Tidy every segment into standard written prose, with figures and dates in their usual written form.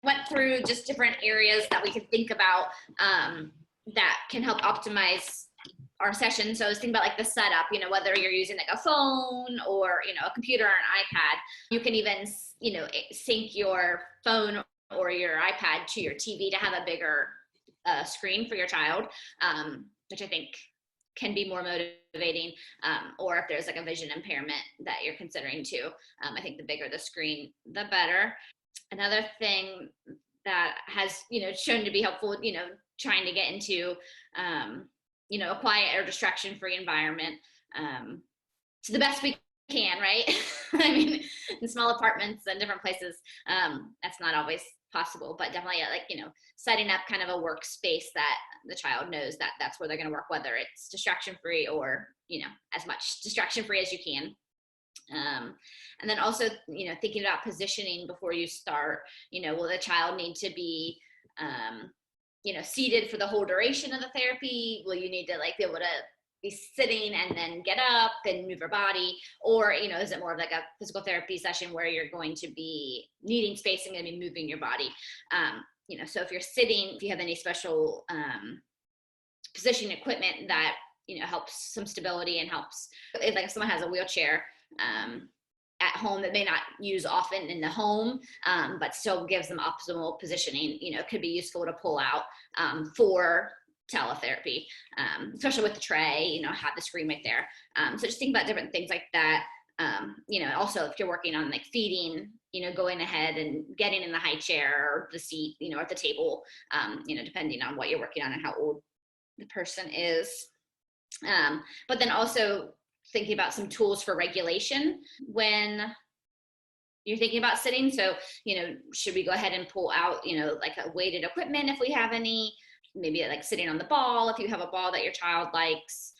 Went through just different areas that we could think about that can help optimize our session. So I was thinking about like the setup, whether you're using like a phone or, a computer or an iPad, you can even, sync your phone or your iPad to your TV to have a bigger screen for your child, which I think can be more motivating, or if there's like a vision impairment that you're considering too. I think the bigger the screen, the better. Another thing that has, shown to be helpful, trying to get into, a quiet or distraction-free environment to the best we can, right? I mean, in small apartments and different places, that's not always possible, but definitely setting up kind of a workspace that the child knows that that's where they're going to work, whether it's distraction-free or, as much distraction-free as you can. And then also, thinking about positioning before you start, will the child need to be, seated for the whole duration of the therapy? Will you need to be able to be sitting and then get up and move your body? Or, is it more of like a physical therapy session where you're going to be needing space and going to be moving your body? So if you're sitting, if you have any special positioning equipment that, helps some stability and helps, if someone has a wheelchair at home that may not use often in the home, but still gives them optimal positioning, it could be useful to pull out for teletherapy, especially with the tray, have the screen right there. So just think about different things like that. Also if you're working on like feeding, going ahead and getting in the high chair or the seat, at the table, depending on what you're working on and how old the person is. But then also thinking about some tools for regulation when you're thinking about sitting. So, should we go ahead and pull out, like a weighted equipment if we have any, maybe like sitting on the ball if you have a ball that your child likes,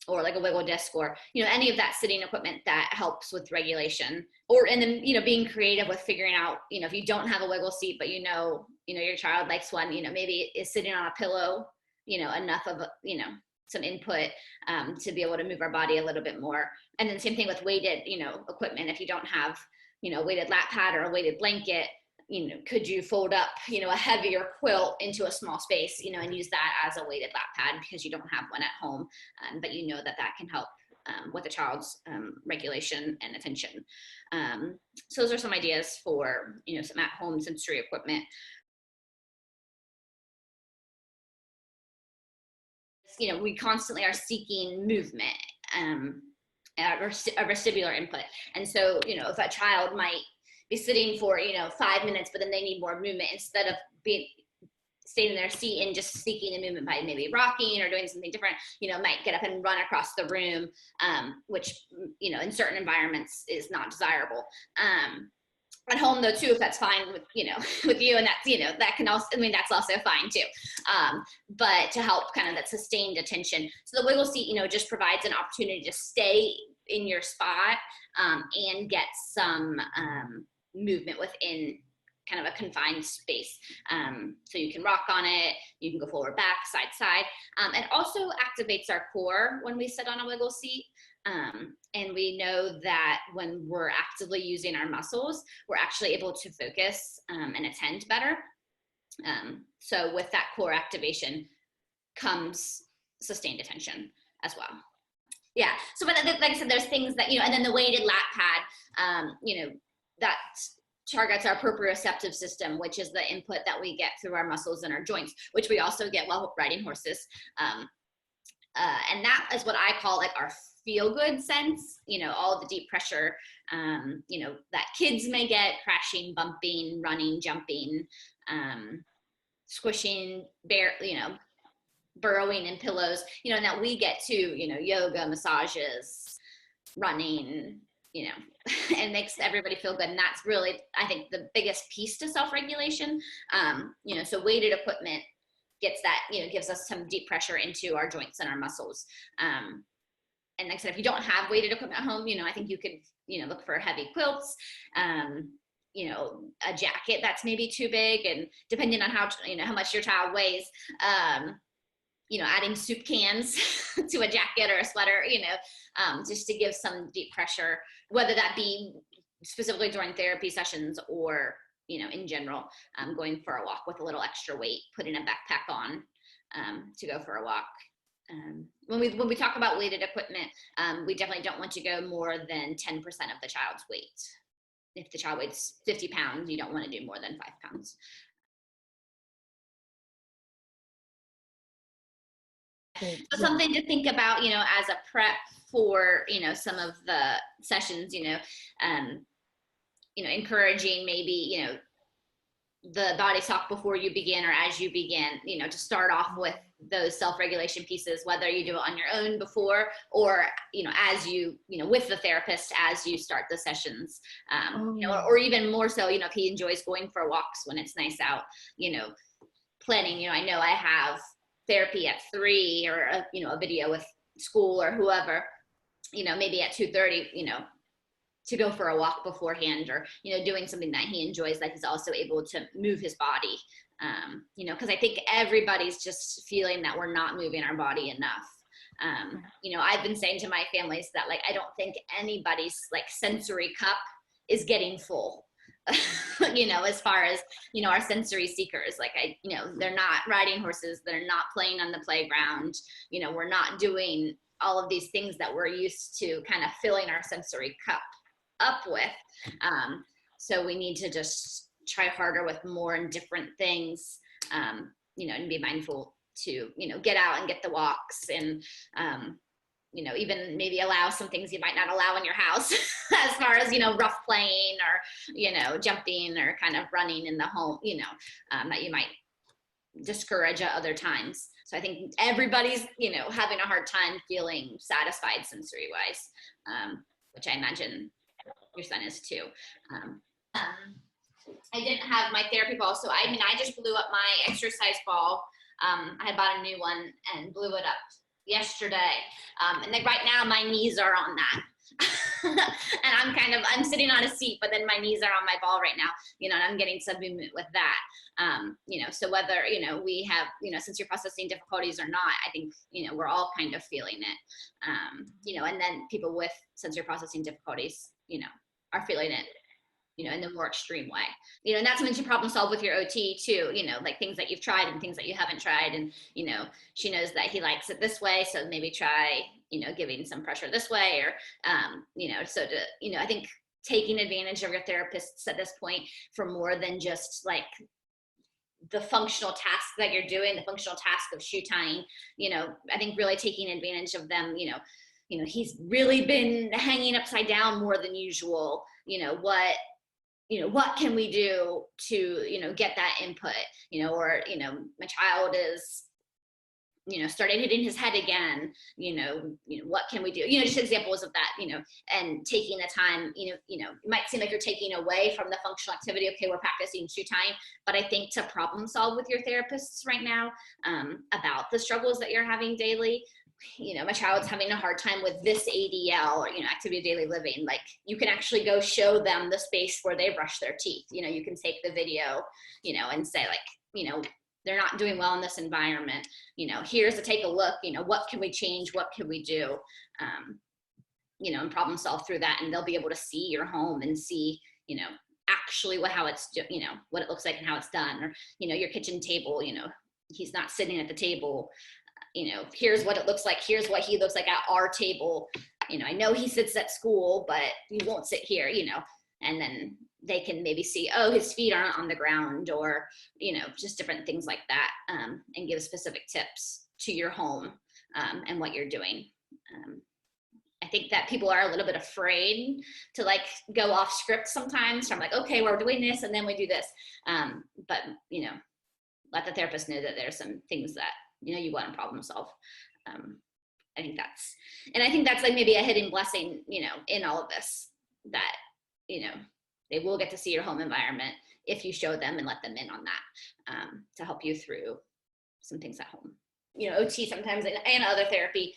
or like a wiggle disc, or, any of that sitting equipment that helps with regulation. And then, being creative with figuring out, if you don't have a wiggle seat, but your child likes one, maybe is sitting on a pillow, enough of, some input to be able to move our body a little bit more. And then same thing with weighted, equipment. If you don't have, a weighted lap pad or a weighted blanket, could you fold up, a heavier quilt into a small space, and use that as a weighted lap pad because you don't have one at home, but that can help with a child's regulation and attention. So those are some ideas for, some at-home sensory equipment. We constantly are seeking movement, or vestibular input. And so, if a child might be sitting for, 5 minutes, but then they need more movement, instead of staying in their seat and just seeking the movement by maybe rocking or doing something different, might get up and run across the room, which, in certain environments is not desirable. At home though too, if that's fine with with you, and that's that can also, that's also fine too, but to help kind of that sustained attention. So the wiggle seat just provides an opportunity to stay in your spot and get some movement within kind of a confined space. So you can rock on it, you can go forward, back, side, side. It also activates our core when we sit on a wiggle seat. And we know that when we're actively using our muscles, we're actually able to focus and attend better. So with that core activation comes sustained attention as well. Yeah, so but like I said, there's things that, and then the weighted lap pad, that targets our proprioceptive system, which is the input that we get through our muscles and our joints, which we also get while riding horses. And that is what I call like our feel-good sense, all the deep pressure, that kids may get, crashing, bumping, running, jumping, squishing, burrowing in pillows, and that we get to, yoga, massages, running, and makes everybody feel good. And that's really, I think, the biggest piece to self-regulation. So weighted equipment gets that, gives us some deep pressure into our joints and our muscles. And like I said, if you don't have weighted equipment at home, I think you could, look for heavy quilts, a jacket that's maybe too big, and depending on how, how much your child weighs, you know, adding soup cans to a jacket or a sweater, you know, just to give some deep pressure, whether that be specifically during therapy sessions or, you know, in general, going for a walk with a little extra weight, putting a backpack on to go for a walk. When we talk about weighted equipment, we definitely don't want to go more than 10% of the child's weight. If the child weighs 50 pounds, you don't want to do more than 5 pounds. So something to think about, you know, as a prep for, you know, some of the sessions, you know, encouraging maybe, you know, the body talk before you begin or as you begin, you know, to start off with those self-regulation pieces, whether you do it on your own before or, you know, as you know, with the therapist as you start the sessions, you know, or even more so, you know, if he enjoys going for walks when it's nice out, you know, planning, you know, I know I have therapy at 3 or, you know, a video with school or whoever, you know, maybe at 2:30, you know, to go for a walk beforehand or, you know, doing something that he enjoys, that he's also able to move his body, you know, because I think everybody's just feeling that we're not moving our body enough. You know, I've been saying to my families that, like, I don't think anybody's like sensory cup is getting full. You know, as far as, you know, our sensory seekers, like, you know, they're not riding horses, they're not playing on the playground, you know, we're not doing all of these things that we're used to kind of filling our sensory cup up with. So we need to just try harder with more and different things, you know, and be mindful to, you know, get out and get the walks and, you know, even maybe allow some things you might not allow in your house as far as, you know, rough playing or, you know, jumping or kind of running in the home, you know, that you might discourage at other times. So I think everybody's, you know, having a hard time feeling satisfied sensory wise, which I imagine your son is too. I didn't have my therapy ball, so I mean, I just blew up my exercise ball. I had bought a new one and blew it up yesterday. And then right now my knees are on that. And I'm sitting on a seat, but then my knees are on my ball right now, you know, and I'm getting some movement with that. You know, so whether, you know, we have, you know, sensory processing difficulties or not, I think, you know, we're all kind of feeling it. You know, and then people with sensory processing difficulties, you know, are feeling it, you know, in the more extreme way, you know, and that's something to problem solve with your OT too, you know, like things that you've tried and things that you haven't tried. And, you know, she knows that he likes it this way, so maybe try, you know, giving some pressure this way or, you know, so to, you know, I think taking advantage of your therapists at this point for more than just like the functional task that you're doing, the functional task of shoe tying, you know, I think really taking advantage of them, you know, he's really been hanging upside down more than usual, you know, what can we do to, you know, get that input, you know, or, you know, my child is, you know, started hitting his head again, you know, what can we do? You know, just examples of that, you know, and taking the time, you know, it might seem like you're taking away from the functional activity. Okay, we're practicing shoe tying, but I think to problem solve with your therapists right now about the struggles that you're having daily, you know, my child's having a hard time with this ADL or, you know, activity of daily living, like you can actually go show them the space where they brush their teeth. You know, you can take the video, you know, and say like, you know, they're not doing well in this environment, you know, here's to take a look, you know, what can we change? What can we do? You know, and problem solve through that. And they'll be able to see your home and see, you know, actually how it's, you know, what it looks like and how it's done, or, you know, your kitchen table, you know, he's not sitting at the table. You know, here's what it looks like. Here's what he looks like at our table. You know, I know he sits at school, but he won't sit here, you know, and then they can maybe see, oh, his feet aren't on the ground, or, you know, just different things like that, and give specific tips to your home and what you're doing. I think that people are a little bit afraid to like go off script sometimes. So I'm like, okay, we're doing this and then we do this. But, you know, let the therapist know that there's some things that, you know, you want to problem solve. I think that's like maybe a hidden blessing, you know, in all of this, that, you know, they will get to see your home environment if you show them and let them in on that, to help you through some things at home. You know, OT sometimes and other therapy,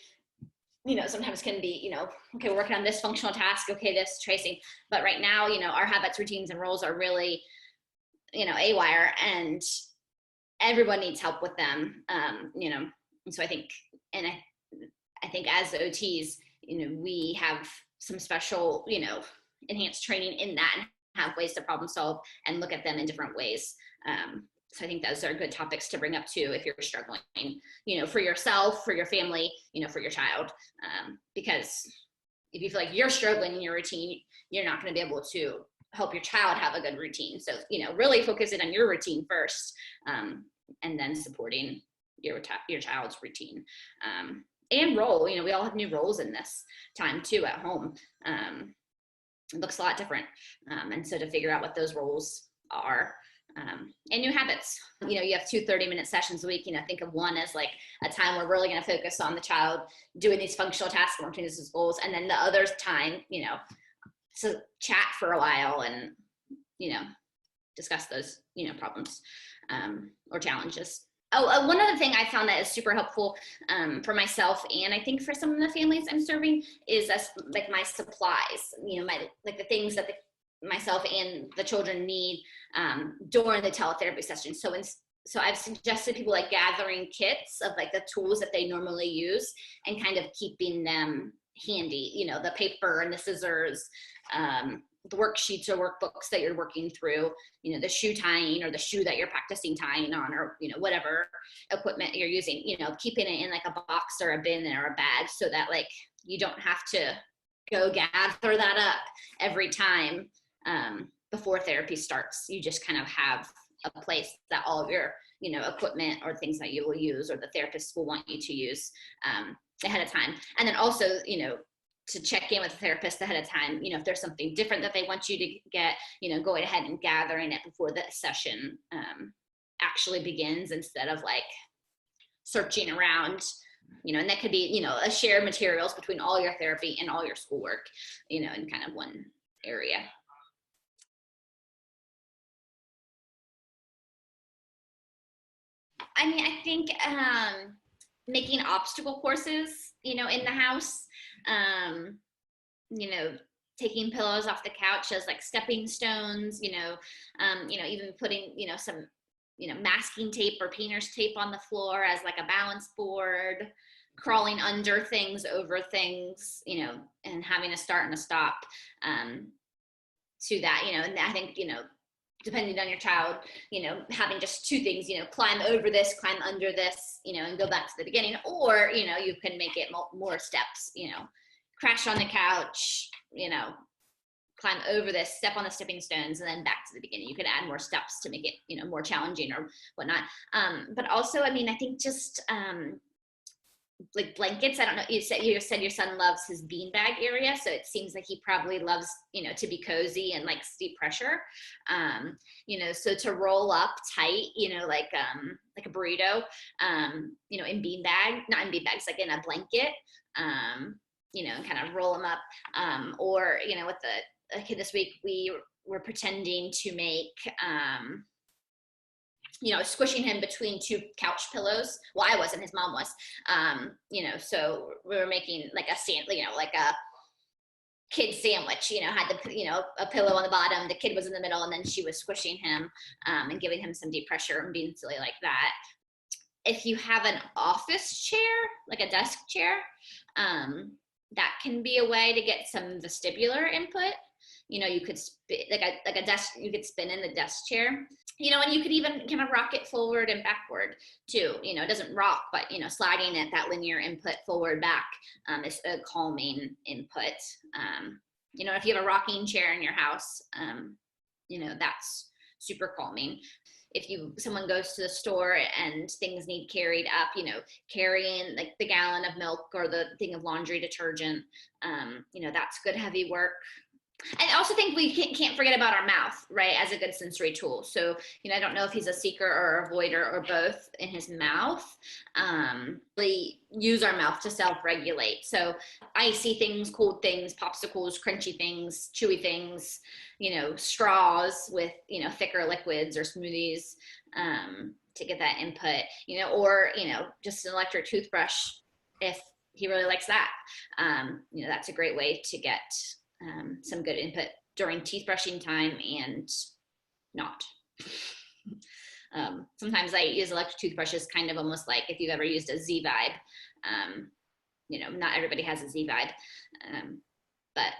you know, sometimes can be, you know, okay, we're working on this functional task, okay, this tracing, but right now, you know, our habits, routines, and roles are really, you know, AWire, and everyone needs help with them. You know, And so I think, and I think as OTs, we have some special, enhanced training in that, and have ways to problem solve and look at them in different ways. So I think those are good topics to bring up too, if you're struggling, for yourself, for your family, for your child. Because if you feel like you're struggling in your routine, you're not going to be able to help your child have a good routine. So, really focus it on your routine first, and then supporting your child's routine. And role, we all have new roles in this time too at home. It looks a lot different. And so to figure out what those roles are, and new habits. You have 2 30-minute sessions a week. Think of one as like a time we're really going to focus on the child doing these functional tasks and working these goals, and then the other time, to chat for a while and discuss those problems or challenges. Oh, one other thing I found that is super helpful for myself, and I think for some of the families I'm serving, is like my supplies. Like the things that myself and the children need during the teletherapy session. So I've suggested people like gathering kits of like the tools that they normally use and kind of keeping them handy, the paper and the scissors, the worksheets or workbooks that you're working through, the shoe tying or the shoe that you're practicing tying on, or, whatever equipment you're using, keeping it in like a box or a bin or a bag, so that like you don't have to go gather that up every time before therapy starts. You just kind of have a place that all of your, equipment or things that you will use or the therapist will want you to use ahead of time. And then also, to check in with the therapist ahead of time, if there's something different that they want you to get, going ahead and gathering it before the session actually begins, instead of like searching around, and that could be, a shared materials between all your therapy and all your schoolwork, in kind of one area. I think making obstacle courses, in the house, taking pillows off the couch as like stepping stones, even putting, some, masking tape or painter's tape on the floor as like a balance board, crawling under things, over things, and having a start and a stop to that, and I think, depending on your child, having just 2 things, climb over this, climb under this, and go back to the beginning, or, you can make it more steps, crash on the couch, climb over this, step on the stepping stones, and then back to the beginning. You could add more steps to make it, more challenging or whatnot. But also, I think just, like blankets. I don't know, you said your son loves his beanbag area, so it seems like he probably loves, to be cozy and like deep pressure. So to roll up tight, like a burrito, in beanbag, not in beanbags, like in a blanket, and kind of roll them up. Or, with the kid this week, we were pretending to make, squishing him between 2 couch pillows. Well, I wasn't, his mom was, so we were making like like a kid sandwich, had the, a pillow on the bottom, the kid was in the middle, and then she was squishing him, and giving him some deep pressure and being silly like that. If you have an office chair, like a desk chair, that can be a way to get some vestibular input. You could like a desk, you could spin in the desk chair, and you could even kind of rock it forward and backward too. It doesn't rock, but, sliding it, that linear input forward, back, is a calming input. If you have a rocking chair in your house, that's super calming. If someone goes to the store and things need carried up, carrying like the gallon of milk or the thing of laundry detergent, that's good heavy work. I also think we can't forget about our mouth, right, as a good sensory tool. So, I don't know if he's a seeker or a avoider or both in his mouth. We use our mouth to self-regulate. So icy things, cold things, popsicles, crunchy things, chewy things, straws with, thicker liquids or smoothies, to get that input, or, just an electric toothbrush if he really likes that. That's a great way to get some good input during teeth brushing time and not. Sometimes I use electric toothbrushes kind of almost like if you've ever used a Z-Vibe. You know, not everybody has a Z-Vibe, but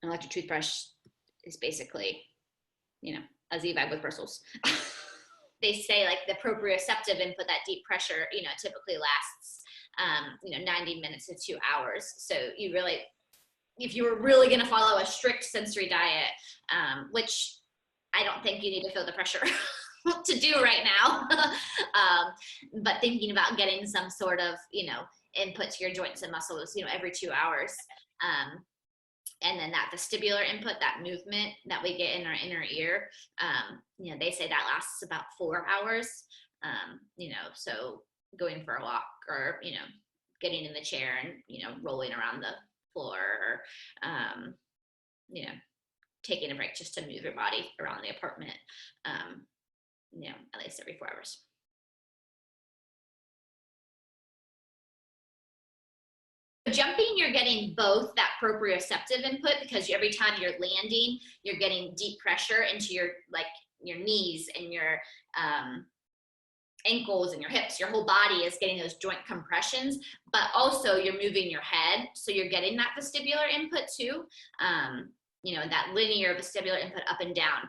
an electric toothbrush is basically, you know, a Z-Vibe with bristles. They say like the proprioceptive input, that deep pressure, you know, typically lasts, you know, 90 minutes to 2 hours. So you really, if you were really going to follow a strict sensory diet, which I don't think you need to feel the pressure to do right now, but thinking about getting some sort of, you know, input to your joints and muscles, you know, every 2 hours. And then that vestibular input, that movement that we get in our inner ear, you know, they say that lasts about 4 hours, you know, so going for a walk or, you know, getting in the chair and, you know, rolling around the floor or, you know, taking a break just to move your body around the apartment, you know, at least every 4 hours. Jumping, you're getting both that proprioceptive input because every time you're landing, you're getting deep pressure into your, like your knees and your ankles and your hips. Your whole body is getting those joint compressions, but also you're moving your head. So you're getting that vestibular input too. You know, that linear vestibular input up and down,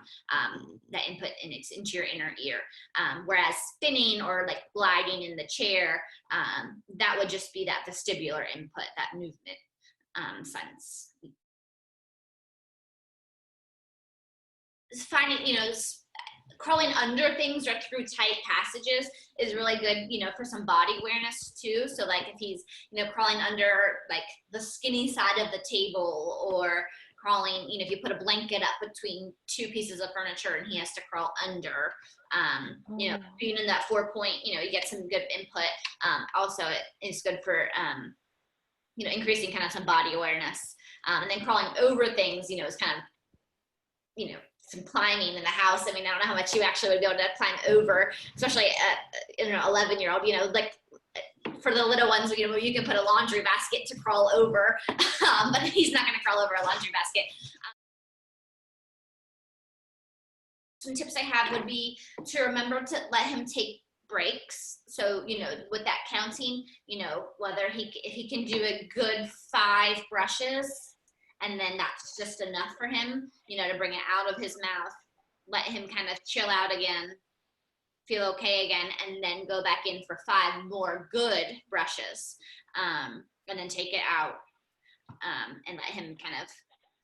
that input into your inner ear. Whereas spinning or like gliding in the chair, that would just be that vestibular input, that movement sense. Finding, you know, crawling under things or through tight passages is really good, you know, for some body awareness too. So like if he's, you know, crawling under like the skinny side of the table, or crawling, you know, if you put a blanket up between two pieces of furniture and he has to crawl under, you know, being in that 4-point, you know, you get some good input. Also it is good for, you know, increasing kind of some body awareness. And then crawling over things, you know, is kind of, you know, some climbing in the house. I mean, I don't know how much you actually would be able to climb over, especially you know, 11-year-old, you know, like for the little ones, you know, you can put a laundry basket to crawl over, but he's not going to crawl over a laundry basket. Some tips I have would be to remember to let him take breaks. So, you know, with that counting, you know, whether if he can do a good 5 brushes, and then that's just enough for him, you know, to bring it out of his mouth, let him kind of chill out again, feel okay again, and then go back in for 5 more good brushes, and then take it out, and let him kind of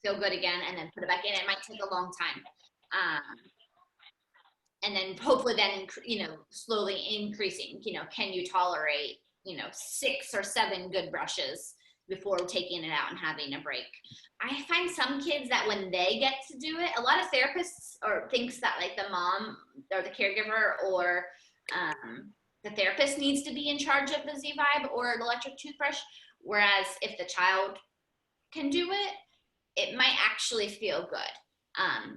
feel good again, and then put it back in. It might take a long time. And then hopefully then, you know, slowly increasing, you know, can you tolerate, you know, 6 or 7 good brushes before taking it out and having a break. I find some kids that when they get to do it, a lot of therapists or thinks that like the mom or the caregiver or the therapist needs to be in charge of the Z-Vibe or an electric toothbrush. Whereas if the child can do it, it might actually feel good.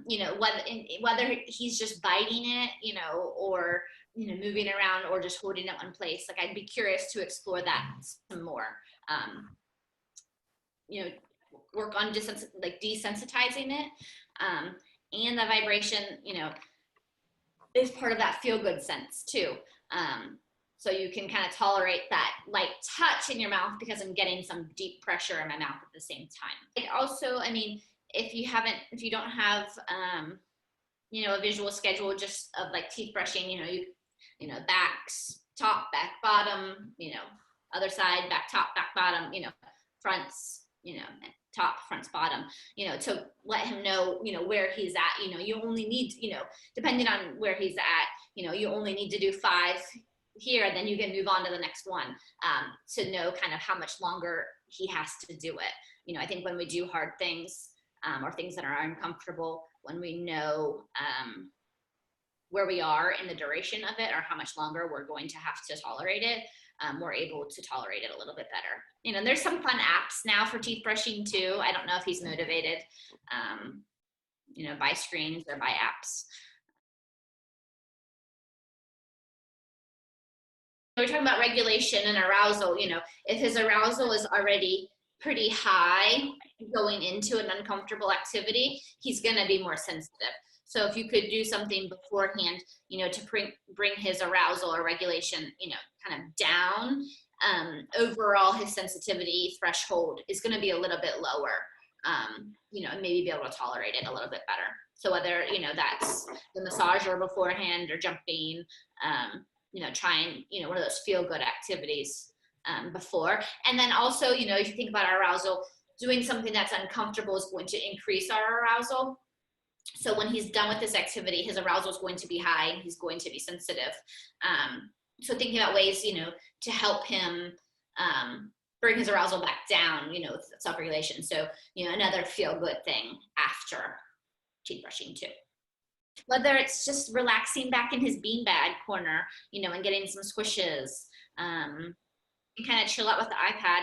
You know, whether he's just biting it, you know, or, you know, moving around or just holding it one place. Like I'd be curious to explore that some more. You know, work on desensitizing it, and the vibration, you know, is part of that feel good sense too. So you can kind of tolerate that light touch in your mouth because I'm getting some deep pressure in my mouth at the same time. It also, I mean, if you don't have, you know, a visual schedule just of like teeth brushing, you know, backs, top, back, bottom, you know, other side, back, top, back, bottom, you know, fronts, you know, top, fronts, bottom, you know, to let him know, you know, where he's at. You know, you only need, you know, depending on where he's at, you know, you only need to do 5 here, and then you can move on to the next one, to know kind of how much longer he has to do it. You know, I think when we do hard things, or things that are uncomfortable, when we know where we are in the duration of it or how much longer we're going to have to tolerate it, we're able to tolerate it a little bit better. You know, there's some fun apps now for teeth brushing too. I don't know if he's motivated, you know, by screens or by apps. We're talking about regulation and arousal. You know, if his arousal is already pretty high going into an uncomfortable activity, he's going to be more sensitive. So if you could do something beforehand, you know, to bring his arousal or regulation, you know, kind of down, overall his sensitivity threshold is going to be a little bit lower, you know, and maybe be able to tolerate it a little bit better. So whether, you know, that's the massage or beforehand or jumping, you know, trying, you know, one of those feel good activities before. And then also, you know, if you think about our arousal, doing something that's uncomfortable is going to increase our arousal. So when he's done with this activity, his arousal is going to be high and he's going to be sensitive. So thinking about ways, you know, to help him bring his arousal back down, you know, with self-regulation. So, you know, another feel-good thing after teeth brushing too. Whether it's just relaxing back in his beanbag corner, you know, and getting some squishes, and kind of chill out with the iPad,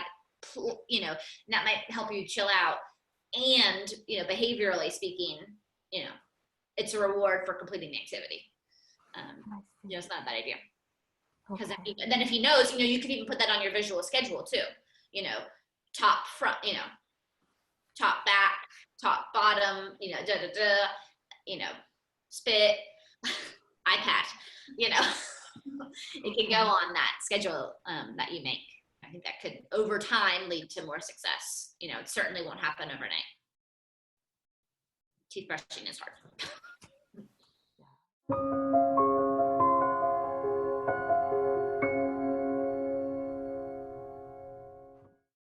you know, and that might help you chill out. And, you know, behaviorally speaking, you know, it's a reward for completing the activity. You know, it's not a bad idea. Because then if he knows, you know, you could even put that on your visual schedule too. You know, top, front, you know, top, back, top, bottom, you know, you know, spit, iPad, you know, it can go on that schedule that you make. I think that could, over time, lead to more success. You know, it certainly won't happen overnight. Teeth brushing is hard.